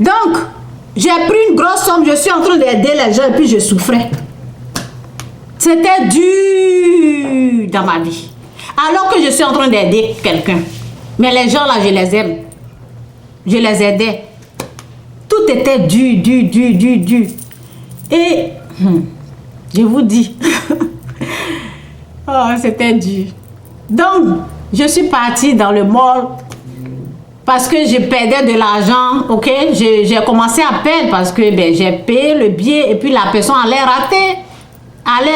Donc, j'ai pris une grosse somme, je suis en train d'aider les gens et puis je souffrais. C'était dur dans ma vie. Alors que je suis en train d'aider quelqu'un. Mais les gens là, je les aime. Je les aidais. Tout était dur. Et je vous dis, oh, c'était dur. Donc, je suis partie dans le mall parce que je perdais de l'argent, ok? J'ai commencé à perdre parce que j'ai payé le billet et puis la personne allait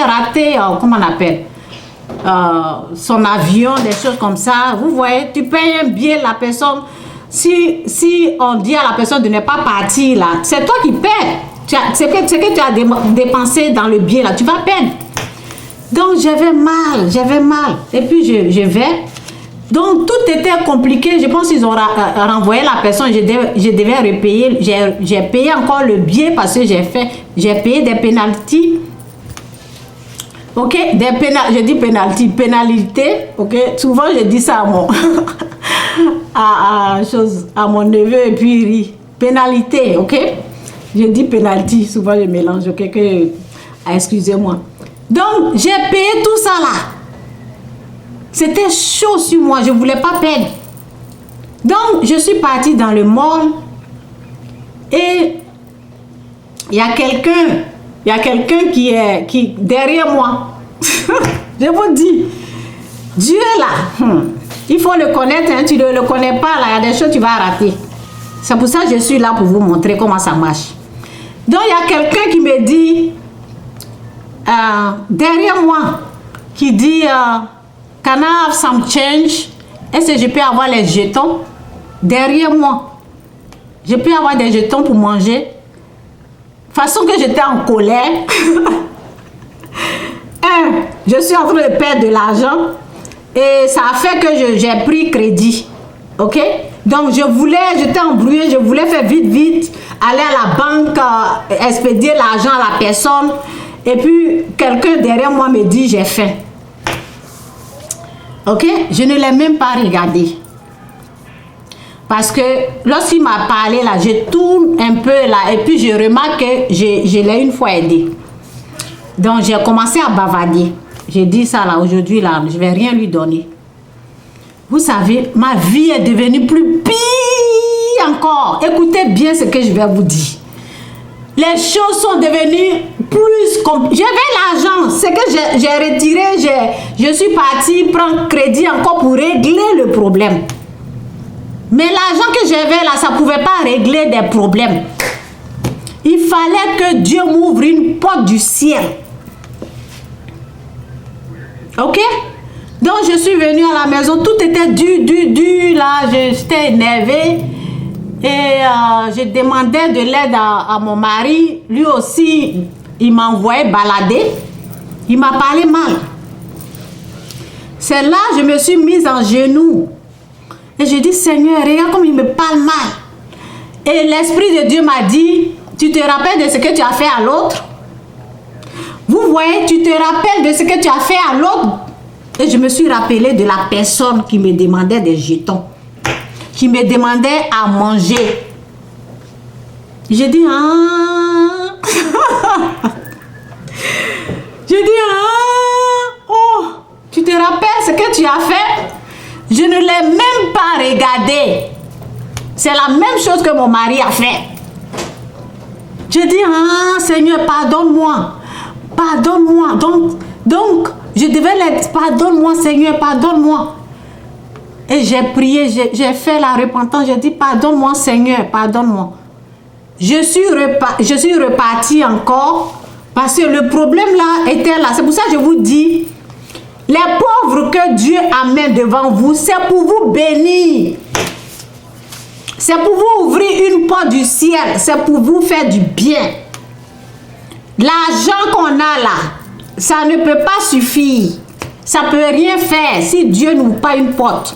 rater, comment on appelle? Son avion, des choses comme ça. Vous voyez, tu payes un billet, la personne, si on dit à la personne de ne pas partir là, c'est toi qui perds. Ce que tu as dépensé dans le billet là, tu vas perdre. Donc j'avais mal. Et puis je vais. Donc tout était compliqué. Je pense qu'ils ont renvoyé la personne. Je devais repayer. J'ai payé encore le billet parce que j'ai payé des pénalties. Ok, je dis pénalité, ok. Souvent je dis ça à mon neveu et puis il rit. Pénalité, ok. Je dis pénalité, souvent je mélange, ok. Excusez-moi. Donc j'ai payé tout ça là. C'était chaud sur moi, je ne voulais pas perdre. Donc je suis partie dans le mall et il y a quelqu'un qui derrière moi. Je vous dis, Dieu là, il faut le connaître, hein, tu ne le connais pas là, il y a des choses que tu vas rater. C'est pour ça que je suis là pour vous montrer comment ça marche. Donc il y a quelqu'un qui me dit, derrière moi, qui dit, can I have some change? Est-ce que je peux avoir les jetons? Derrière moi, je peux avoir des jetons pour manger? Façon que j'étais en colère. Je suis en train de perdre de l'argent et ça a fait que j'ai pris crédit. Ok? Donc j'étais embrouillée, je voulais faire vite, aller à la banque, expédier l'argent à la personne. Et puis quelqu'un derrière moi me dit j'ai faim. Ok? Je ne l'ai même pas regardé. Parce que lorsqu'il m'a parlé là, je tourne un peu là et puis je remarque que je l'ai une fois aidé. Donc j'ai commencé à bavarder. J'ai dit ça là aujourd'hui là, je ne vais rien lui donner. Vous savez, ma vie est devenue plus pire encore. Écoutez bien ce que je vais vous dire. Les choses sont devenues plus compliquées. J'avais l'argent, c'est que j'ai retiré, je suis partie prendre crédit encore pour régler le problème. Mais l'argent que j'avais là, ça ne pouvait pas régler des problèmes. Il fallait que Dieu m'ouvre une porte du ciel. Ok? Donc je suis venue à la maison, tout était dur là, j'étais énervée. Et je demandais de l'aide à mon mari. Lui aussi, il m'envoyait balader. Il m'a parlé mal. C'est là que je me suis mise en genoux. Et je dis, Seigneur, regarde comme il me parle mal. Et l'Esprit de Dieu m'a dit, tu te rappelles de ce que tu as fait à l'autre? Vous voyez, tu te rappelles de ce que tu as fait à l'autre? Et je me suis rappelé de la personne qui me demandait des jetons, qui me demandait à manger. J'ai dit, J'ai dit, oh, tu te rappelles ce que tu as fait? Je ne l'ai même pas regardé. C'est la même chose que mon mari a fait. J'ai dit, Seigneur, pardonne-moi. Pardonne-moi. Donc, je devais l'être. Pardonne-moi, Seigneur, pardonne-moi. Et j'ai prié, j'ai fait la repentance. J'ai dit, pardonne-moi, Seigneur, pardonne-moi. Je suis repartie encore parce que le problème là était là. C'est pour ça que je vous dis, les pauvres que Dieu amène devant vous, c'est pour vous bénir. C'est pour vous ouvrir une porte du ciel. C'est pour vous faire du bien. L'argent qu'on a là, ça ne peut pas suffire. Ça ne peut rien faire si Dieu n'ouvre pas une porte.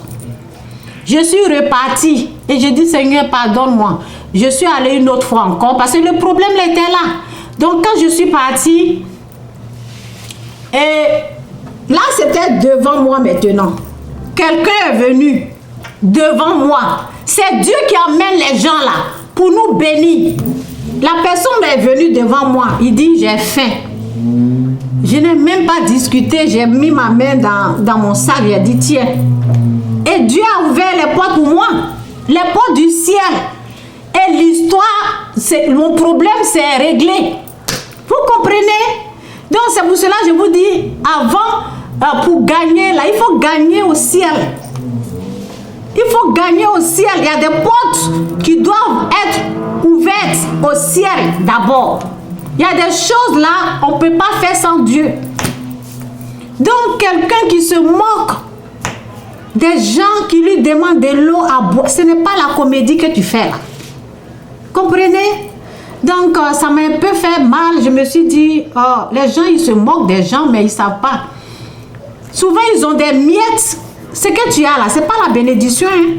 Je suis repartie et j'ai dit, Seigneur, pardonne-moi. Je suis allée une autre fois encore parce que le problème était là. Donc quand je suis partie, et là c'était devant moi maintenant. Quelqu'un est venu devant moi. C'est Dieu qui emmène les gens là pour nous bénir. La personne est venue devant moi, il dit j'ai faim. Je n'ai même pas discuté, j'ai mis ma main dans mon sac, j'ai dit tiens. Et Dieu a ouvert les portes pour moi, les portes du ciel. Et l'histoire, mon problème s'est réglé. Vous comprenez? Donc c'est pour cela que je vous dis, avant, pour gagner là, il faut gagner au ciel. Il faut gagner au ciel. Il y a des portes qui doivent être ouvertes au ciel d'abord. Il y a des choses là, on ne peut pas faire sans Dieu. Donc quelqu'un qui se moque des gens qui lui demandent de l'eau à boire, ce n'est pas la comédie que tu fais là. Comprenez? Donc ça m'a un peu fait mal. Je me suis dit, oh, les gens ils se moquent des gens mais ils ne savent pas. Souvent ils ont des miettes. Ce que tu as là, ce n'est pas la bénédiction. Hein?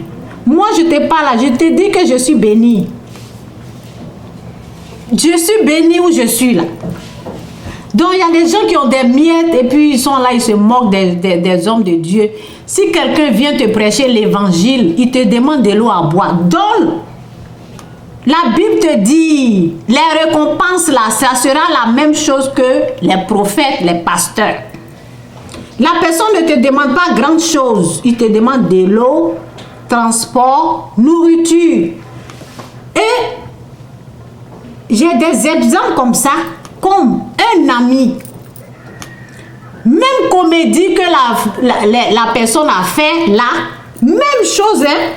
Moi je te parle là, je te dis que je suis béni. Je suis béni où je suis là. Donc il y a des gens qui ont des miettes et puis ils sont là, ils se moquent des hommes de Dieu. Si quelqu'un vient te prêcher l'évangile, il te demande de l'eau à boire, donne. La Bible te dit, les récompenses là, ça sera la même chose que les prophètes, les pasteurs. La personne ne te demande pas grande chose, il te demande de l'eau, transport, nourriture. Et j'ai des exemples comme ça, comme un ami. Même comédie que la personne a fait là, même chose, hein.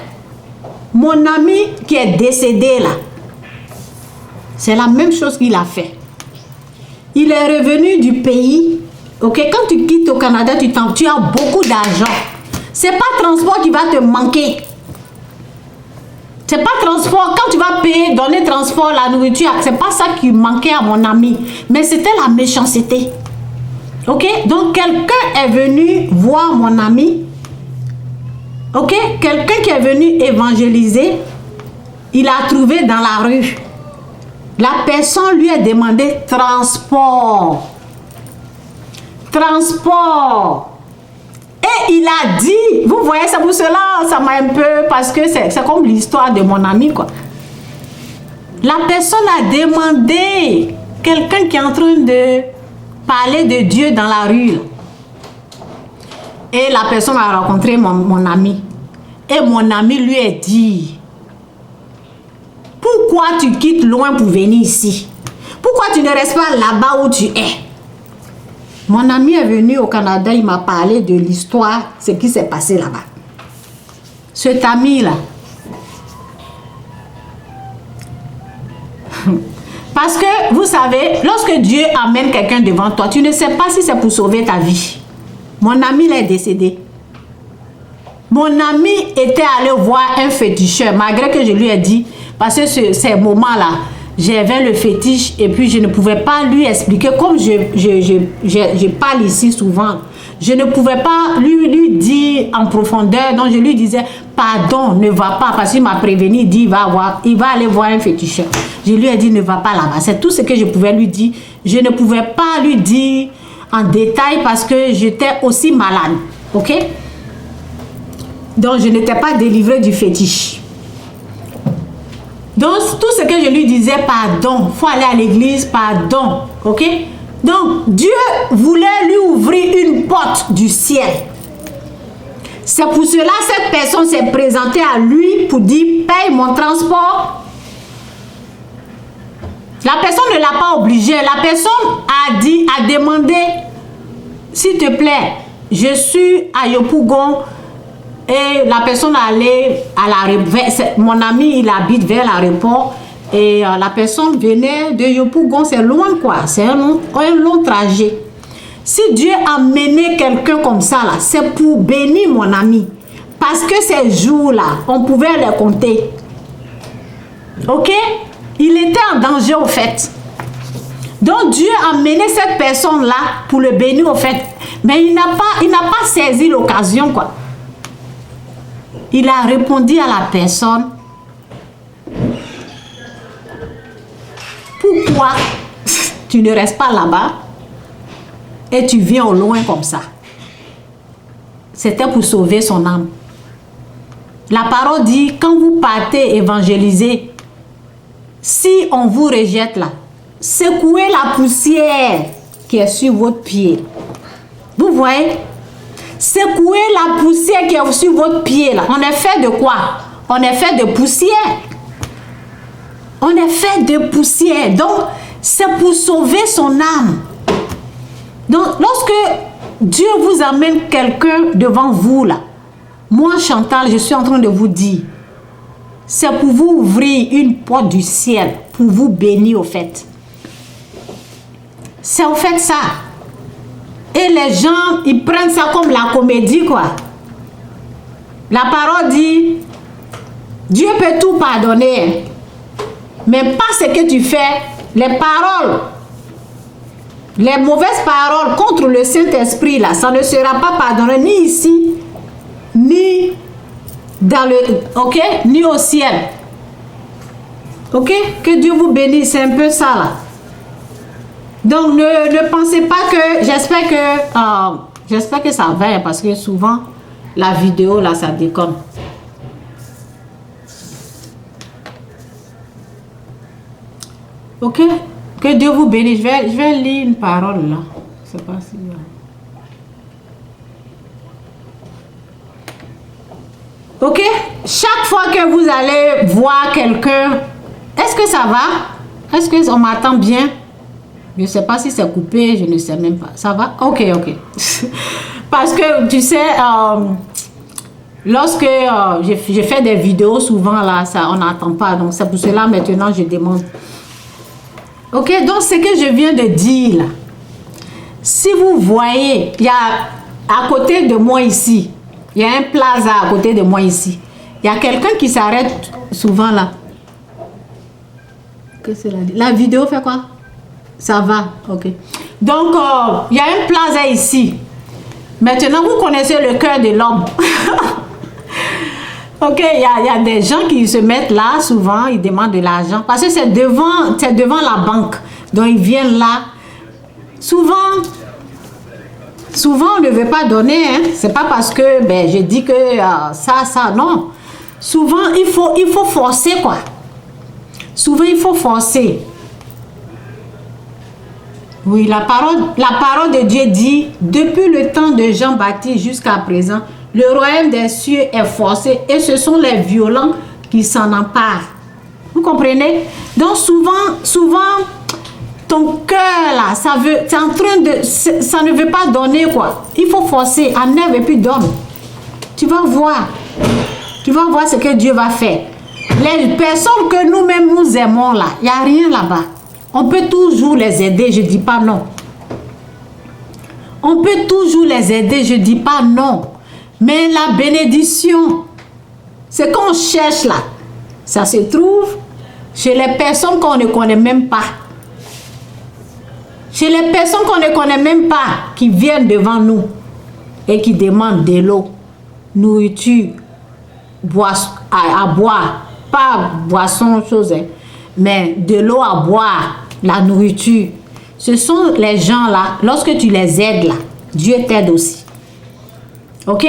Mon ami qui est décédé là, c'est la même chose qu'il a fait. Il est revenu du pays. Ok, quand tu quittes au Canada, tu as beaucoup d'argent. C'est pas transport qui va te manquer. C'est pas transport. Quand tu vas payer, donner transport, la nourriture, c'est pas ça qui manquait à mon ami. Mais c'était la méchanceté. Ok, donc quelqu'un est venu voir mon ami. Ok, quelqu'un qui est venu évangéliser, il a trouvé dans la rue. La personne lui a demandé transport. Transport. Et il a dit, vous voyez, c'est pour cela, ça m'a un peu, parce que c'est comme l'histoire de mon ami, quoi. La personne a demandé, quelqu'un qui est en train de parler de Dieu dans la rue. Et la personne a rencontré mon ami. Et mon ami lui a dit, pourquoi tu quittes loin pour venir ici? Pourquoi tu ne restes pas là-bas où tu es? Mon ami est venu au Canada, il m'a parlé de l'histoire, ce qui s'est passé là-bas. Cet ami-là, parce que vous savez, lorsque Dieu amène quelqu'un devant toi, tu ne sais pas si c'est pour sauver ta vie. Mon ami est décédé. Mon ami était allé voir un féticheur, malgré que je lui ai dit, parce que ces moments-là, j'avais le fétiche et puis je ne pouvais pas lui expliquer, comme je parle ici souvent, je ne pouvais pas lui dire en profondeur, donc je lui disais, pardon, ne va pas, parce qu'il m'a prévenu, il dit, il va aller voir un féticheur. Je lui ai dit, ne va pas là-bas, c'est tout ce que je pouvais lui dire. Je ne pouvais pas lui dire en détail parce que j'étais aussi malade, ok? Donc je n'étais pas délivrée du fétiche. Donc tout ce que je lui disais, pardon, il faut aller à l'église, pardon, ok? Donc Dieu voulait lui ouvrir une porte du ciel. C'est pour cela que cette personne s'est présentée à lui pour dire, paye mon transport. La personne ne l'a pas obligé. La personne a demandé, s'il te plaît, je suis à Yopougon. Et la personne allait à l'aéroport. Mon ami, il habite vers l'aéroport. Et la personne venait de Yopougon. C'est loin, quoi. C'est un long trajet. Si Dieu a mené quelqu'un comme ça, là, c'est pour bénir mon ami. Parce que ces jours-là, on pouvait les compter. Ok? Il était en danger, au fait. Donc, Dieu a mené cette personne-là pour le bénir, au fait. Mais il n'a pas saisi l'occasion, quoi. Il a répondu à la personne, pourquoi tu ne restes pas là-bas et tu viens au loin comme ça? C'était pour sauver son âme. La parole dit, quand vous partez évangéliser, si on vous rejette là, secouez la poussière qui est sur votre pied. Vous voyez? Secouez la poussière qui est sur votre pied là. On est fait de quoi? On est fait de poussière. On est fait de poussière. Donc, c'est pour sauver son âme. Donc, lorsque Dieu vous amène quelqu'un devant vous là, moi Chantal, je suis en train de vous dire, c'est pour vous ouvrir une porte du ciel, pour vous bénir au fait. C'est au fait ça. Et les gens, ils prennent ça comme la comédie quoi. La parole dit, Dieu peut tout pardonner, mais pas ce que tu fais, les paroles, les mauvaises paroles contre le Saint-Esprit là, ça ne sera pas pardonné ni ici, ni dans le, ok, ni au ciel. Ok, que Dieu vous bénisse, c'est un peu ça là. Donc ne pensez pas que, j'espère que ça va, parce que souvent la vidéo là ça déconne. Ok, que Dieu vous bénisse. Je vais lire une parole là. Je sais pas si. Ok, chaque fois que vous allez voir quelqu'un, est-ce que ça va? Est-ce qu'on m'attend bien? Je ne sais pas si c'est coupé, je ne sais même pas. Ça va? Ok, ok. Parce que tu sais, lorsque je fais des vidéos, souvent là, ça, on n'entend pas. Donc c'est pour cela maintenant je demande. Ok, donc ce que je viens de dire là, si vous voyez, il y a à côté de moi ici, il y a un plaza à côté de moi ici. Il y a quelqu'un qui s'arrête souvent là. Qu'est-ce que c'est là? La vidéo fait quoi? Ça va, ok. Donc, il y a un plaza ici. Maintenant, vous connaissez le cœur de l'homme. Ok, il y a des gens qui se mettent là, souvent, ils demandent de l'argent. Parce que c'est devant la banque. Donc, ils viennent là. Souvent, on ne veut pas donner. Hein. C'est pas parce que ben, je dis que ça, non. Souvent, il faut forcer, quoi. Souvent, il faut forcer. Oui, la parole de Dieu dit, depuis le temps de Jean-Baptiste jusqu'à présent, le royaume des cieux est forcé et ce sont les violents qui s'en emparent. Vous comprenez? Donc souvent, ton cœur là, ça ne veut pas donner quoi. Il faut forcer, enlève et puis donne. Tu vas voir ce que Dieu va faire. Les personnes que nous-mêmes nous aimons là, il n'y a rien là-bas. On peut toujours les aider, je ne dis pas non. On peut toujours les aider, je ne dis pas non. Mais la bénédiction, ce qu'on cherche là, ça se trouve chez les personnes qu'on ne connaît même pas. Chez les personnes qu'on ne connaît même pas, qui viennent devant nous et qui demandent de l'eau, nourriture, à boire, pas boisson, chose, mais de l'eau à boire, la nourriture. Ce sont les gens là, lorsque tu les aides là, Dieu t'aide aussi. Ok?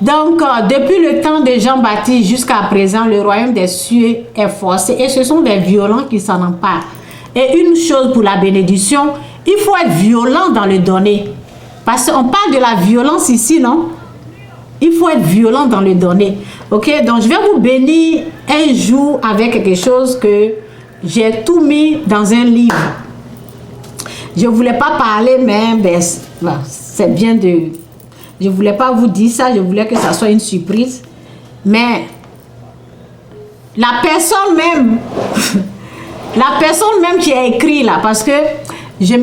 Donc, depuis le temps de Jean-Baptiste jusqu'à présent, le royaume des cieux est forcé et ce sont des violents qui s'en emparent. Et une chose pour la bénédiction, il faut être violent dans le donner. Parce qu'on parle de la violence ici, non? Il faut être violent dans le donner. Ok? Donc, je vais vous bénir un jour avec quelque chose que j'ai tout mis dans un livre. Je ne voulais pas parler, mais ben, c'est bien de... Je ne voulais pas vous dire ça, je voulais que ça soit une surprise. Mais la personne même, qui a écrit là, parce que j'ai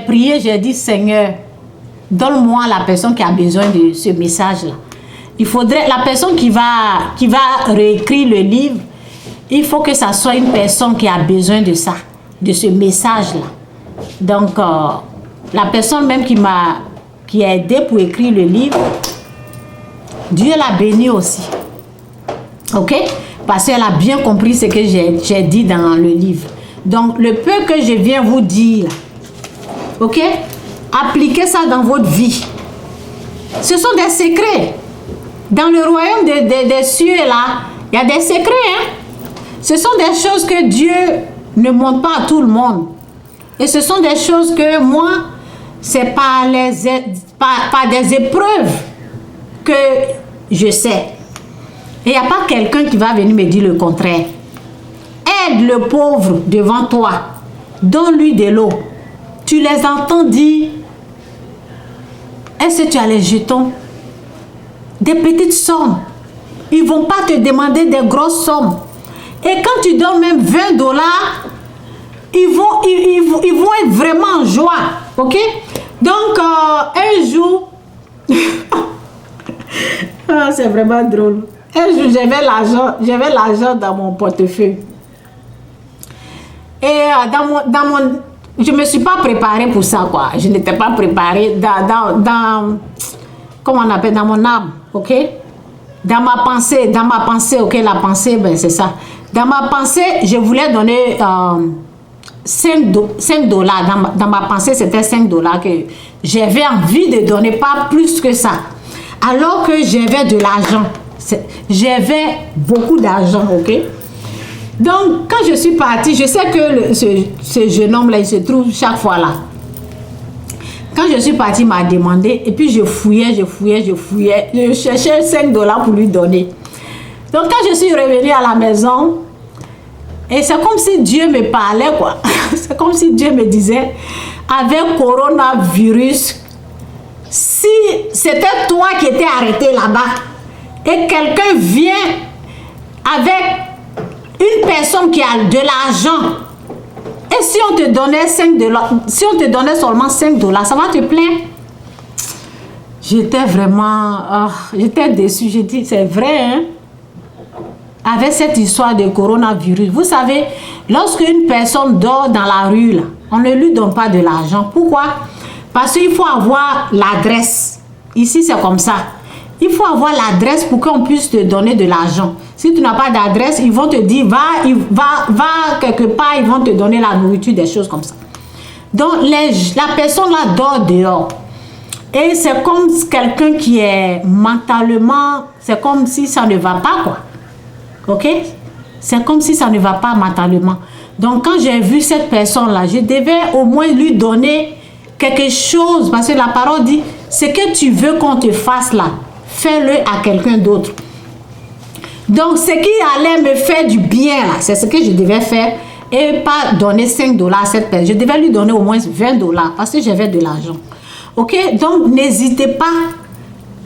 prié, j'ai dit Seigneur, donne-moi la personne qui a besoin de ce message-là. Il faudrait, la personne qui va réécrire le livre, il faut que ça soit une personne qui a besoin de ça, de ce message-là. Donc, la personne même qui a aidé pour écrire le livre, Dieu l'a béni aussi. Ok? Parce qu'elle a bien compris ce que j'ai dit dans le livre. Donc, le peu que je viens vous dire, ok? Appliquez ça dans votre vie. Ce sont des secrets. Dans le royaume des cieux, là, il y a des secrets, hein? Ce sont des choses que Dieu ne montre pas à tout le monde. Et ce sont des choses que moi, c'est par des épreuves que je sais. Et il n'y a pas quelqu'un qui va venir me dire le contraire. Aide le pauvre devant toi. Donne-lui de l'eau. Tu les entends dire, est-ce que tu as les jetons? Des petites sommes. Ils ne vont pas te demander des grosses sommes. Et quand tu donnes même $20, ils vont être vraiment en joie. Ok? Donc, un jour, c'est vraiment drôle. Un jour, j'avais l'argent dans mon portefeuille. Et je ne me suis pas préparée pour ça, quoi. Je n'étais pas préparée comment on appelle, dans mon âme, ok? Dans ma pensée, ok, la pensée, ben c'est ça. Dans ma pensée, je voulais donner $5. Dans ma pensée, c'était $5 que j'avais envie de donner, pas plus que ça. Alors que j'avais de l'argent. J'avais beaucoup d'argent, ok? Donc, quand je suis partie, je sais que ce jeune homme-là, il se trouve chaque fois là. Quand je suis partie, il m'a demandé, et puis je fouillais. Je cherchais $5 pour lui donner. Donc, quand je suis revenue à la maison, et c'est comme si Dieu me parlait, quoi. C'est comme si Dieu me disait, avec coronavirus, si c'était toi qui étais arrêté là-bas, et quelqu'un vient avec une personne qui a de l'argent, et si on te donnait $5, si on te donnait seulement $5, ça va te plaire? J'étais vraiment, j'étais déçue. J'ai dit, c'est vrai, hein? Avec cette histoire de coronavirus, vous savez, lorsque une personne dort dans la rue, là, on ne lui donne pas de l'argent. Pourquoi? Parce qu'il faut avoir l'adresse. Ici, c'est comme ça. Il faut avoir l'adresse pour qu'on puisse te donner de l'argent. Si tu n'as pas d'adresse, ils vont te dire, va quelque part, ils vont te donner la nourriture, des choses comme ça. Donc, la personne là dort dehors. Et c'est comme quelqu'un qui est mentalement, c'est comme si ça ne va pas, quoi. Ok? C'est comme si ça ne va pas mentalement. Donc, quand j'ai vu cette personne-là, je devais au moins lui donner quelque chose. Parce que la parole dit, ce que tu veux qu'on te fasse là, fais-le à quelqu'un d'autre. Donc, ce qui allait me faire du bien, c'est ce que je devais faire. Et pas donner $5 à cette personne. Je devais lui donner au moins $20 parce que j'avais de l'argent. Ok? Donc, n'hésitez pas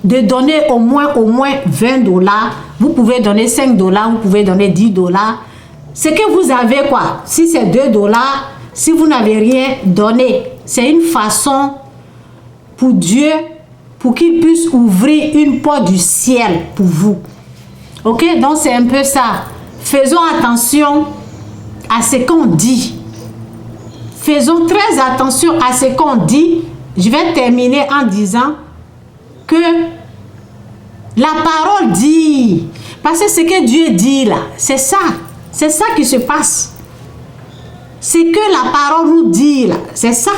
de donner au moins $20. Vous pouvez donner $5, vous pouvez donner $10. Ce que vous avez, quoi. Si c'est $2, si vous n'avez rien, donnez. C'est une façon pour Dieu, pour qu'il puisse ouvrir une porte du ciel pour vous. Ok? Donc, c'est un peu ça. Faisons attention à ce qu'on dit. Faisons très attention à ce qu'on dit. Je vais terminer en disant que la parole dit, parce que ce que Dieu dit là, c'est ça qui se passe. C'est que la parole nous dit là, c'est ça.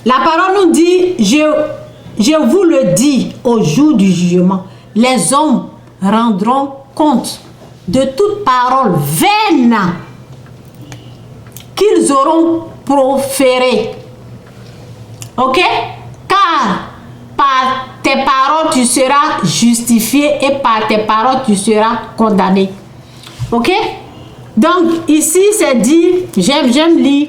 La parole nous dit, je vous le dis au jour du jugement, les hommes rendront compte de toute parole vaine qu'ils auront proférée. Ok? Car par tes paroles tu seras justifié et par tes paroles tu seras condamné. Ok? Donc ici c'est dit, j'aime lire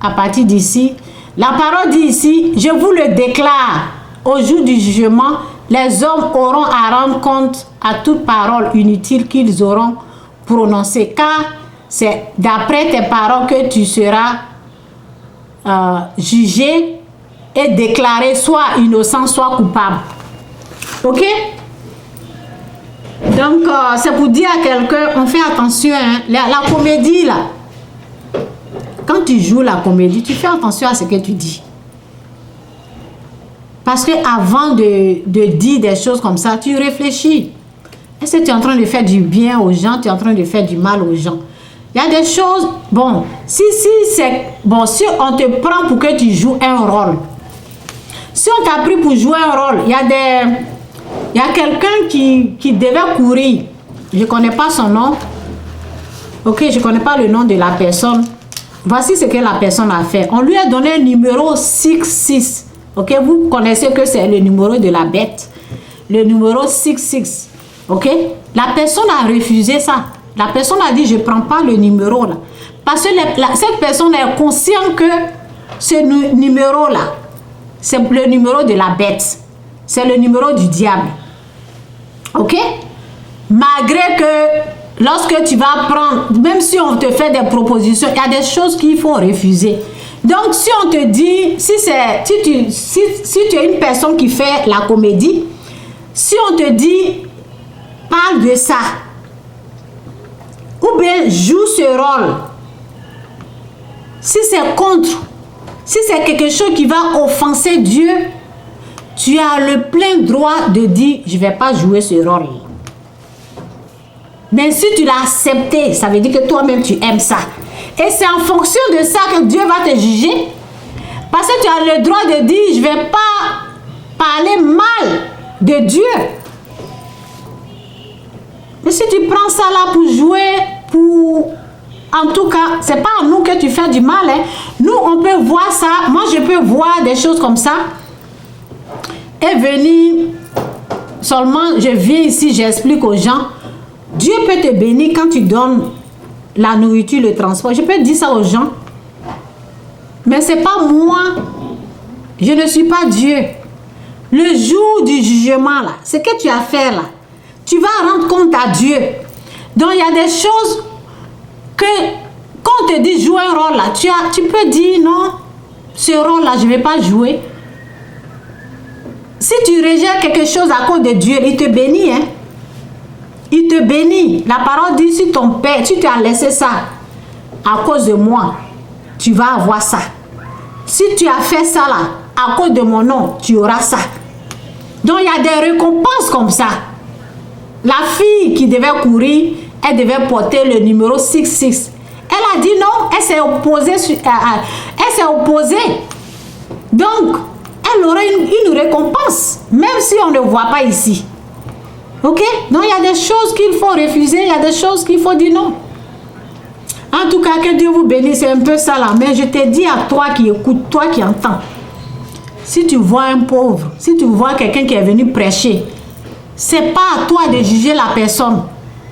à partir d'ici. La parole dit ici, je vous le déclare, au jour du jugement, les hommes auront à rendre compte à toute parole inutile qu'ils auront prononcée, car c'est d'après tes paroles que tu seras jugé et déclaré soit innocent, soit coupable. Ok? Donc, c'est pour dire à quelqu'un, on fait attention, hein, la comédie là. Quand tu joues la comédie, tu fais attention à ce que tu dis. Parce que avant de dire des choses comme ça, tu réfléchis. Est-ce que tu es en train de faire du bien aux gens, tu es en train de faire du mal aux gens? Il y a des choses, bon, si on te prend pour que tu joues un rôle, si on t'a pris pour jouer un rôle, il y a quelqu'un qui devait courir Je ne connais pas son nom. Ok, je ne connais pas le nom de la personne. Voici ce que la personne a fait. On lui a donné un numéro 66. Ok, vous connaissez que c'est le numéro de la bête. Le numéro 66. Ok, la personne a refusé ça. La personne a dit, je ne prends pas le numéro là. Parce que cette personne est consciente que ce numéro-là, c'est le numéro de la bête. C'est le numéro du diable. Ok? Malgré que lorsque tu vas prendre, même si on te fait des propositions, il y a des choses qu'il faut refuser. Donc, si on te dit, si tu es une personne qui fait la comédie, si on te dit, parle de ça, ou bien joue ce rôle, si c'est contre, si c'est quelque chose qui va offenser Dieu, tu as le plein droit de dire, je ne vais pas jouer ce rôle. Mais si tu l'as accepté, ça veut dire que toi-même tu aimes ça. Et c'est en fonction de ça que Dieu va te juger. Parce que tu as le droit de dire, je ne vais pas parler mal de Dieu. Mais si tu prends ça là pour jouer, en tout cas, ce n'est pas à nous que tu fais du mal. Hein. Nous, on peut voir ça. Moi, je peux voir des choses comme ça. Et venir, seulement, je viens ici, j'explique aux gens. Dieu peut te bénir quand tu donnes la nourriture, le transport. Je peux dire ça aux gens. Mais ce n'est pas moi. Je ne suis pas Dieu. Le jour du jugement, là, ce que tu as fait, là, tu vas rendre compte à Dieu. Donc, il y a des choses que, quand on te dit jouer un rôle, là, tu peux dire non, ce rôle-là, je ne vais pas jouer. Si tu rejettes quelque chose à cause de Dieu, il te bénit, hein. Il te bénit. La parole dit, si ton père, tu t'as laissé ça à cause de moi, tu vas avoir ça. Si tu as fait ça là, à cause de mon nom, tu auras ça. Donc il y a des récompenses comme ça. La fille qui devait courir, elle devait porter le numéro 66. Elle a dit non, elle s'est opposée. Elle s'est opposée. Donc, elle aurait une récompense, même si on ne voit pas ici. Ok? Donc, il y a des choses qu'il faut refuser, il y a des choses qu'il faut dire non. En tout cas, que Dieu vous bénisse, c'est un peu ça là. Mais je te dis à toi qui écoute, toi qui entends. Si tu vois un pauvre, si tu vois quelqu'un qui est venu prêcher, c'est pas à toi de juger la personne.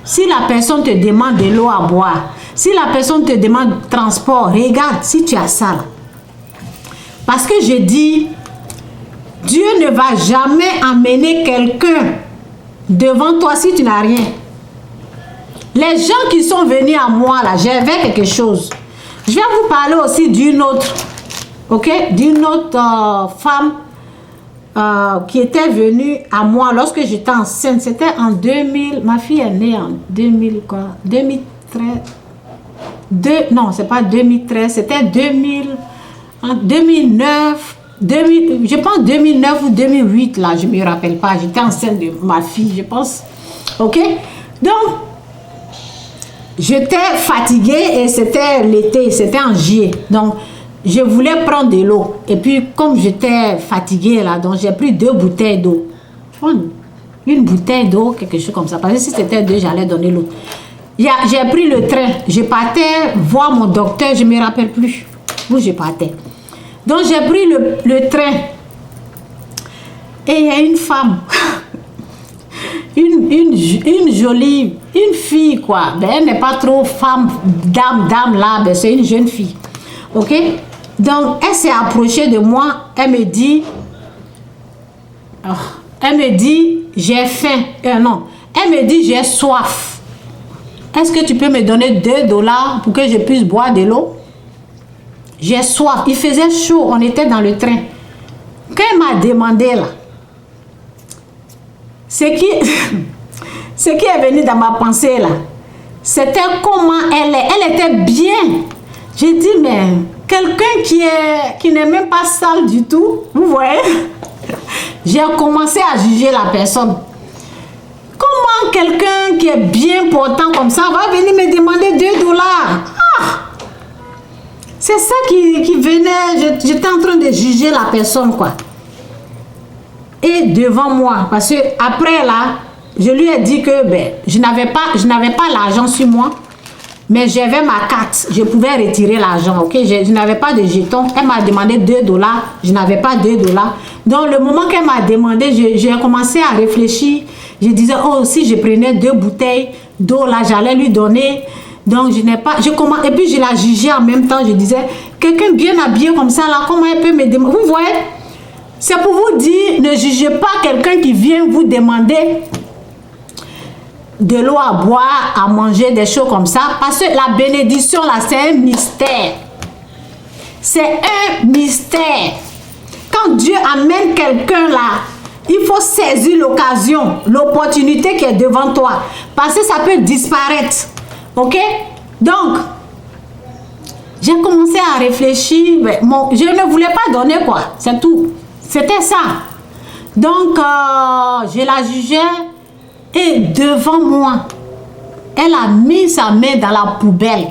Si la personne te demande de l'eau à boire, si la personne te demande transport, regarde si tu as ça là. Parce que je dis, Dieu ne va jamais amener quelqu'un devant toi si tu n'as rien. Les gens qui sont venus à moi là, j'avais quelque chose. Je vais vous parler aussi d'une autre, ok, d'une autre femme qui était venue à moi lorsque j'étais enceinte. C'était en 2000, ma fille est née en 2000 quoi, 2013. Non, c'est pas 2013, c'était 2000, en 2009. 2000, je pense 2009 ou 2008 là, je me rappelle pas, j'étais enceinte de ma fille, je pense. Ok, donc j'étais fatiguée et c'était l'été, c'était en juillet, donc je voulais prendre de l'eau et puis comme j'étais fatiguée là, donc j'ai pris 2 bouteilles d'eau, une bouteille d'eau, quelque chose comme ça, parce que si c'était 2 j'allais donner l'autre. J'ai pris le train, je partais voir mon docteur, je me rappelle plus où je partais. Donc j'ai pris le train et il y a une femme, une jolie, une fille quoi, ben, elle n'est pas trop femme, dame là, ben, c'est une jeune fille, ok. Donc elle s'est approchée de moi, elle me dit j'ai faim, non, elle me dit j'ai soif, est-ce que tu peux me donner $2 pour que je puisse boire de l'eau? J'ai soif. Il faisait chaud. On était dans le train. Quand elle m'a demandé là, ce qui est venu dans ma pensée là, c'était comment elle est. Elle était bien. J'ai dit, mais quelqu'un qui n'est même pas sale du tout, vous voyez? J'ai commencé à juger la personne. Comment quelqu'un qui est bien portant comme ça va venir me demander $2? Ah! C'est ça qui venait, j'étais en train de juger la personne, quoi. Et devant moi, parce que après là, je lui ai dit que ben, je n'avais pas l'argent sur moi, mais j'avais ma carte. Je pouvais retirer l'argent, ok? Je n'avais pas de jetons. Elle m'a demandé $2. Je n'avais pas $2. Donc, le moment qu'elle m'a demandé, j'ai commencé à réfléchir. Je disais, oh, si je prenais 2 bouteilles d'eau, là, j'allais lui donner. Donc, je n'ai pas... Et puis, je la jugeais en même temps. Je disais, quelqu'un bien habillé comme ça, là, comment elle peut me demander? Vous voyez? C'est pour vous dire, ne jugez pas quelqu'un qui vient vous demander de l'eau à boire, à manger, des choses comme ça. Parce que la bénédiction, là, c'est un mystère. C'est un mystère. Quand Dieu amène quelqu'un là, il faut saisir l'occasion, l'opportunité qui est devant toi. Parce que ça peut disparaître. Ok? Donc, j'ai commencé à réfléchir. Je ne voulais pas donner quoi. C'est tout. C'était ça. Donc, je la jugeais. Et devant moi, elle a mis sa main dans la poubelle.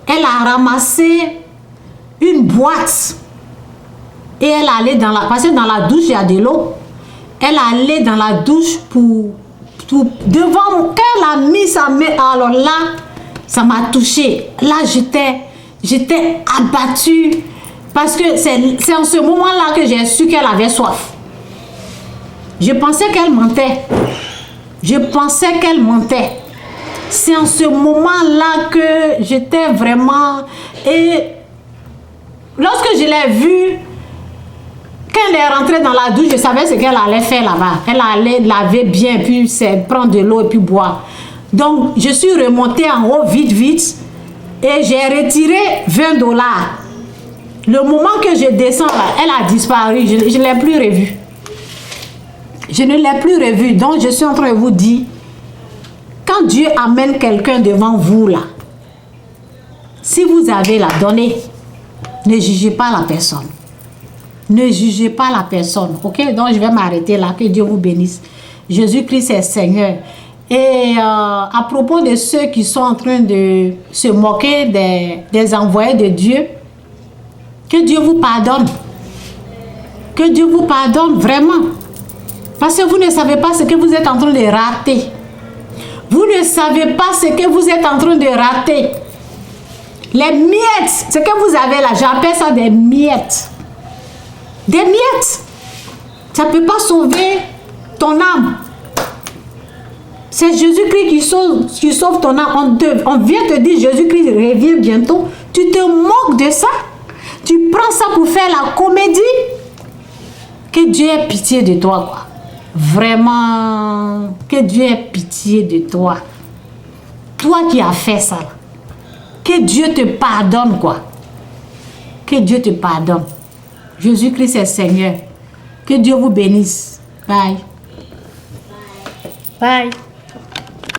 Elle a ramassé une boîte. Et elle allait dans la... Parce que dans la douche, il y a de l'eau. Elle allait dans la douche pour devant moi. Quand elle a mis sa main, alors là, ça m'a touché. Là, j'étais abattue. Parce que c'est en ce moment-là que j'ai su qu'elle avait soif. Je pensais qu'elle mentait. Je pensais qu'elle mentait. C'est en ce moment-là que j'étais vraiment... Et lorsque je l'ai vue, quand elle est rentrée dans la douche, je savais ce qu'elle allait faire là-bas. Elle allait laver bien, puis prendre de l'eau et puis boire. Donc, je suis remontée en haut vite, vite. Et j'ai retiré $20. Le moment que je descends là, elle a disparu. Je ne l'ai plus revue. Je ne l'ai plus revue. Donc, je suis en train de vous dire, quand Dieu amène quelqu'un devant vous là, si vous avez la donnée, ne jugez pas la personne. Ne jugez pas la personne. Ok? Donc, je vais m'arrêter là. Que Dieu vous bénisse. Jésus-Christ est Seigneur. Et à propos de ceux qui sont en train de se moquer des envoyés de Dieu, que Dieu vous pardonne. Que Dieu vous pardonne vraiment. Parce que vous ne savez pas ce que vous êtes en train de rater. Vous ne savez pas ce que vous êtes en train de rater. Les miettes, ce que vous avez là, j'appelle ça des miettes. Des miettes. Ça ne peut pas sauver ton âme. C'est Jésus-Christ qui sauve ton âme. On vient te dire, Jésus-Christ revient bientôt. Tu te moques de ça. Tu prends ça pour faire la comédie. Que Dieu ait pitié de toi, quoi. Vraiment, que Dieu ait pitié de toi. Toi qui as fait ça. Que Dieu te pardonne, quoi. Que Dieu te pardonne. Jésus-Christ est Seigneur. Que Dieu vous bénisse. Bye. Bye.